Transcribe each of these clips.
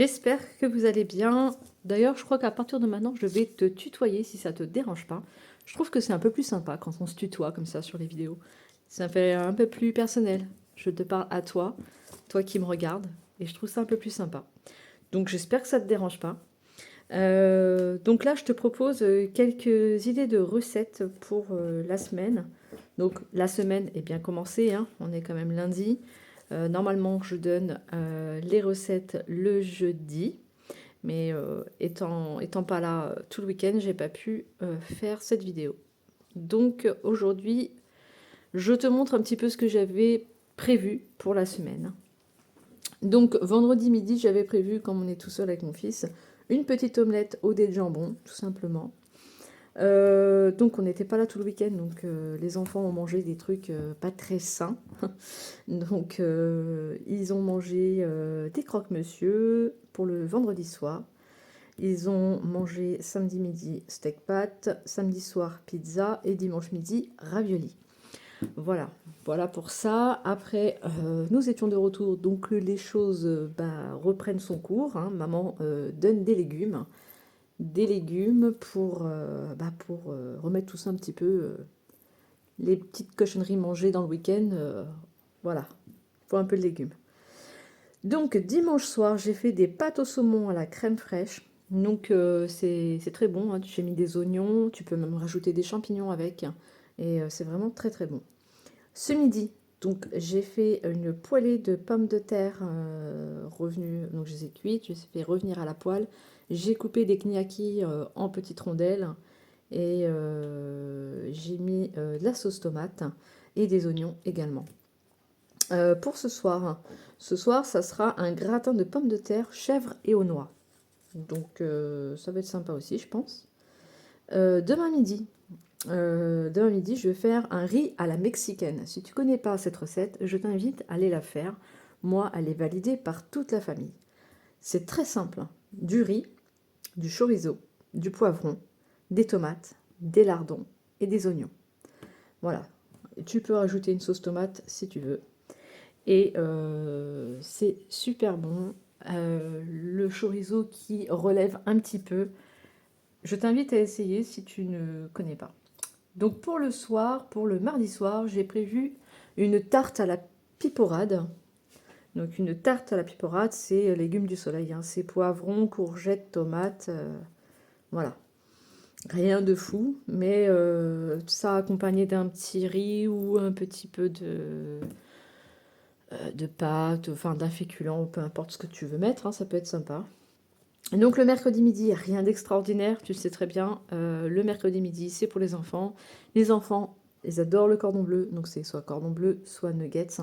J'espère que vous allez bien. D'ailleurs, je crois qu'à partir de maintenant, je vais te tutoyer si ça te dérange pas. Je trouve que c'est un peu plus sympa quand on se tutoie comme ça sur les vidéos. Ça fait un peu plus personnel. Je te parle à toi, toi qui me regardes, et je trouve ça un peu plus sympa. Donc j'espère que ça te dérange pas. Donc là, je te propose quelques idées de recettes pour la semaine. Donc la semaine est bien commencée, hein. On est quand même lundi. Normalement, je donne les recettes le jeudi, mais étant pas là tout le week-end, j'ai pas pu faire cette vidéo. Donc aujourd'hui, je te montre un petit peu ce que j'avais prévu pour la semaine. Donc vendredi midi, j'avais prévu, comme on est tout seul avec mon fils, une petite omelette au dés de jambon, tout simplement. Donc on n'était pas là tout le week-end, donc les enfants ont mangé des trucs pas très sains. Donc ils ont mangé des croque-monsieur pour le vendredi soir. Ils ont mangé samedi midi steak pâtes, samedi soir pizza et dimanche midi ravioli. Voilà, voilà pour ça. Après, nous étions de retour, donc les choses reprennent son cours, hein. Maman donne des légumes pour remettre tout ça un petit peu, les petites cochonneries mangées dans le week-end. Voilà, il faut un peu de légumes. Donc dimanche soir, j'ai fait des pâtes au saumon à la crème fraîche. Donc c'est très bon, hein. J'ai mis des oignons, tu peux même rajouter des champignons avec. Et c'est vraiment très très bon. Ce midi, donc j'ai fait une poêlée de pommes de terre revenues, donc je les ai cuites, je les ai fait revenir à la poêle. J'ai coupé des kniakis en petites rondelles et j'ai mis de la sauce tomate et des oignons également. Pour ce soir, ça sera un gratin de pommes de terre, chèvre et aux noix. Donc ça va être sympa aussi, je pense. Demain midi, je vais faire un riz à la mexicaine. Si tu connais pas cette recette, je t'invite à aller la faire. Moi, elle est validée par toute la famille. C'est très simple, hein. Du riz, du chorizo, du poivron, des tomates, des lardons et des oignons. Voilà. Tu peux rajouter une sauce tomate si tu veux. Et c'est super bon. Le chorizo qui relève un petit peu. Je t'invite à essayer si tu ne connais pas. Donc pour le soir, pour le mardi soir, j'ai prévu une tarte à la piporade. Donc une tarte à la piporade, c'est légumes du soleil, hein. C'est poivrons, courgettes, tomates, voilà. Rien de fou, mais ça accompagné d'un petit riz ou un petit peu de pâte, enfin d'un féculent, peu importe ce que tu veux mettre, hein, ça peut être sympa. Et donc le mercredi midi, rien d'extraordinaire, tu le sais très bien. Le mercredi midi, c'est pour les enfants. Les enfants, ils adorent le cordon bleu, donc c'est soit cordon bleu, soit nuggets.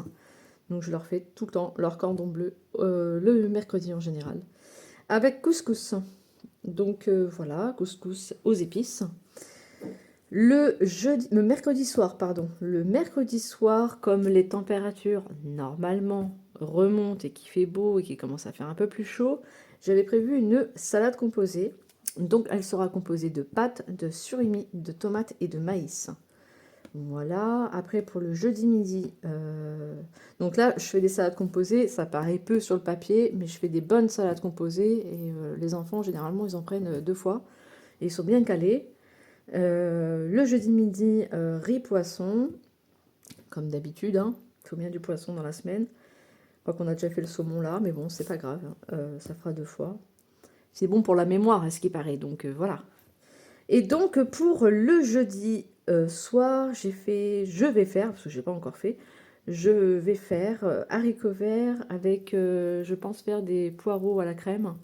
Donc je leur fais tout le temps leur cordon bleu le mercredi en général. Avec couscous. Donc voilà, couscous aux épices. Le mercredi soir, pardon. Le mercredi soir, comme les températures normalement remontent et qu'il fait beau et qu'il commence à faire un peu plus chaud, j'avais prévu une salade composée. Donc elle sera composée de pâtes, de surimi, de tomates et de maïs. Voilà. Après pour le jeudi midi, donc là je fais des salades composées. Ça paraît peu sur le papier, mais je fais des bonnes salades composées et les enfants généralement ils en prennent 2 fois et ils sont bien calés. Le jeudi midi, riz poisson, comme d'habitude, hein. Il faut bien du poisson dans la semaine. Je crois qu'on a déjà fait le saumon là, mais bon, c'est pas grave, hein. Ça fera 2 fois. C'est bon pour la mémoire, à ce qui paraît, donc voilà. Et donc pour le jeudi soir, je vais faire, parce que je n'ai pas encore fait, je vais faire haricots verts avec, je pense faire des poireaux à la crème.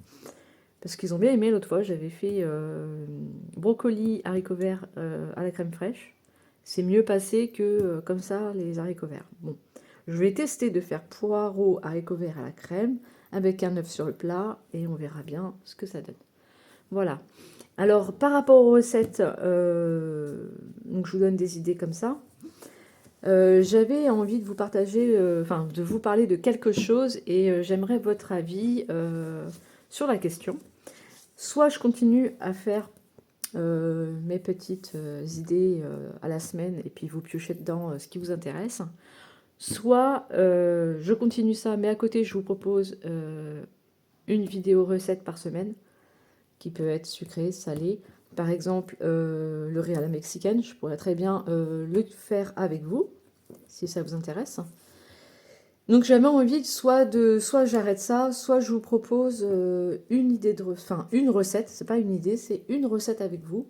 Parce qu'ils ont bien aimé l'autre fois, j'avais fait brocoli, haricots verts à la crème fraîche. C'est mieux passé que comme ça les haricots verts. Bon, je vais tester de faire poireaux, haricots verts à la crème avec un œuf sur le plat et on verra bien ce que ça donne. Voilà. Alors par rapport aux recettes, donc je vous donne des idées comme ça. J'avais envie de vous partager, de vous parler de quelque chose et j'aimerais votre avis sur la question. Soit je continue à faire mes petites idées à la semaine et puis vous piochez dedans ce qui vous intéresse. Soit je continue ça, mais à côté je vous propose une vidéo recette par semaine, qui peut être sucrée, salée. Par exemple, le riz à la mexicaine, je pourrais très bien le faire avec vous, si ça vous intéresse. Donc j'avais envie soit j'arrête ça, soit je vous propose une idée une recette, c'est pas une idée, c'est une recette avec vous.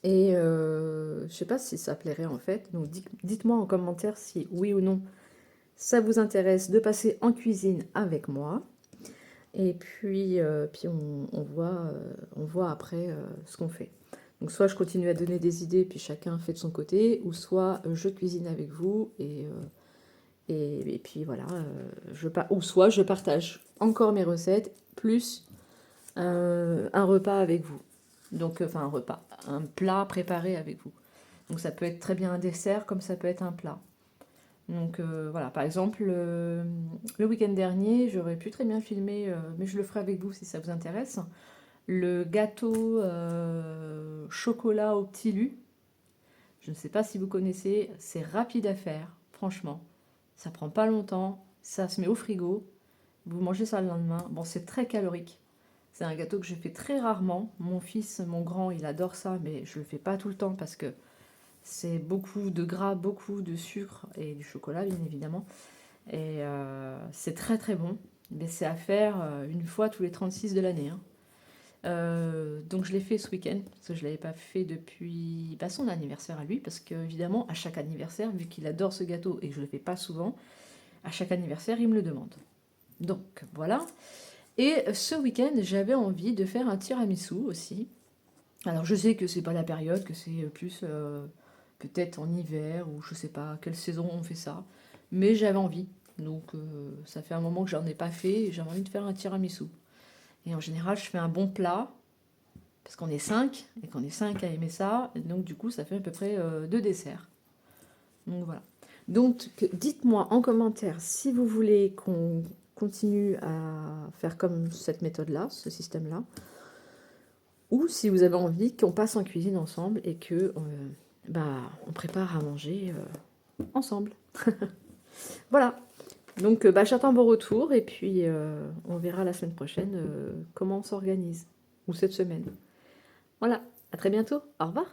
Et je sais pas si ça plairait en fait, donc dites-moi en commentaire si oui ou non ça vous intéresse de passer en cuisine avec moi. Et puis on voit après ce qu'on fait. Donc soit je continue à donner des idées, puis chacun fait de son côté, ou soit je cuisine avec vous, et puis voilà, ou soit je partage encore mes recettes, plus un repas avec vous. Donc, enfin un repas, un plat préparé avec vous. Donc ça peut être très bien un dessert, comme ça peut être un plat. Donc voilà, par exemple, le week-end dernier, j'aurais pu très bien filmer, mais je le ferai avec vous si ça vous intéresse, le gâteau chocolat au petit lu. Je ne sais pas si vous connaissez, c'est rapide à faire, franchement. Ça prend pas longtemps, ça se met au frigo, vous mangez ça le lendemain. Bon, c'est très calorique. C'est un gâteau que je fais très rarement. Mon fils, mon grand, il adore ça, mais je le fais pas tout le temps parce que c'est beaucoup de gras, beaucoup de sucre et du chocolat, bien évidemment. Et c'est très très bon. Mais c'est à faire une fois tous les 36 de l'année, hein. Donc je l'ai fait ce week-end, parce que je ne l'avais pas fait depuis son anniversaire à lui, parce que évidemment, à chaque anniversaire, vu qu'il adore ce gâteau et que je ne le fais pas souvent, à chaque anniversaire, il me le demande. Donc voilà. Et ce week-end, j'avais envie de faire un tiramisu aussi. Alors je sais que c'est pas la période, que c'est plus peut-être en hiver, ou je sais pas quelle saison on fait ça, mais j'avais envie. Donc ça fait un moment que j'en ai pas fait, et j'avais envie de faire un tiramisu. Et en général, je fais un bon plat, parce qu'on est 5 et qu'on est 5 à aimer ça, et donc du coup, ça fait à peu près 2 desserts. Donc voilà. Donc dites-moi en commentaire si vous voulez qu'on continue à faire comme cette méthode-là, ce système-là, ou si vous avez envie qu'on passe en cuisine ensemble et que on prépare à manger ensemble. Voilà. Donc j'attends vos retours et puis on verra la semaine prochaine comment on s'organise, ou cette semaine. Voilà, à très bientôt, au revoir.